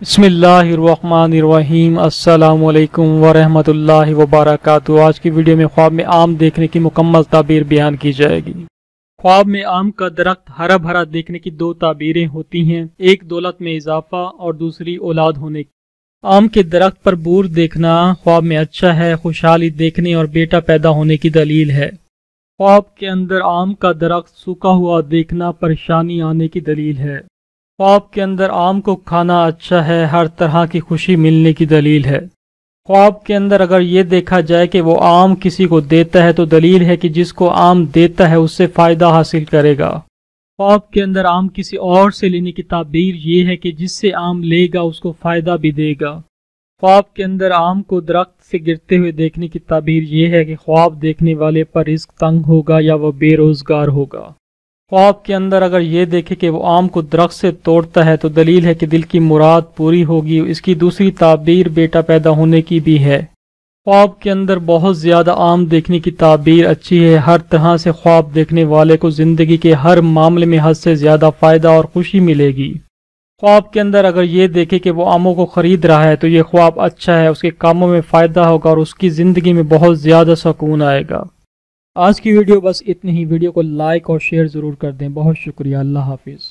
بسم اللہ الرحمن الرحیم۔ السلام علیکم ورحمۃ اللہ وبرکاتہ۔ آج کی ویڈیو میں خواب میں آم دیکھنے کی مکمل تعبیر بیان کی جائے گی۔ خواب میں آم کا درخت ہرا بھرا دیکھنے کی دو تعبیریں ہوتی ہیں، ایک دولت میں اضافہ اور دوسری اولاد ہونے کی۔ آم کے درخت پر بور دیکھنا خواب میں اچھا ہے، خوشحالی دیکھنے اور بیٹا پیدا ہونے کی دلیل ہے۔ خواب کے اندر آم کا درخت سوکھا ہوا دیکھنا پریشانی آنے کی دلیل ہے۔ خواب کے اندر آم کو کھانا اچھا ہے، ہر طرح کی خوشی ملنے کی دلیل ہے۔ خواب کے اندر اگر یہ دیکھا جائے کہ وہ آم کسی کو دیتا ہے تو دلیل ہے کہ جس کو آم دیتا ہے اس سے فائدہ حاصل کرے گا۔ خواب کے اندر آم کسی اور سے لینے کی تعبیر یہ ہے کہ جس سے آم لے گا اس کو فائدہ بھی دے گا۔ خواب کے اندر آم کو درخت سے گرتے ہوئے دیکھنے کی تعبیر یہ ہے کہ خواب دیکھنے والے پر رزق تنگ ہوگا یا وہ بے روزگار ہوگا۔ خواب کے اندر اگر یہ دیکھے کہ وہ آم کو درخت سے توڑتا ہے تو دلیل ہے کہ دل کی مراد پوری ہوگی۔ اس کی دوسری تعبیر بیٹا پیدا ہونے کی بھی ہے۔ خواب کے اندر بہت زیادہ آم دیکھنے کی تعبیر اچھی ہے، ہر طرح سے خواب دیکھنے والے کو زندگی کے ہر معاملے میں حد سے زیادہ فائدہ اور خوشی ملے گی۔ خواب کے اندر اگر یہ دیکھے کہ وہ آموں کو خرید رہا ہے تو یہ خواب اچھا ہے، اس کے کاموں میں فائدہ ہوگا اور اس کی زندگی میں بہت زیادہ سکون آئے گا۔ آج کی ویڈیو بس اتنی ہی۔ ویڈیو کو لائک اور شیئر ضرور کر دیں۔ بہت شکریہ۔ اللہ حافظ۔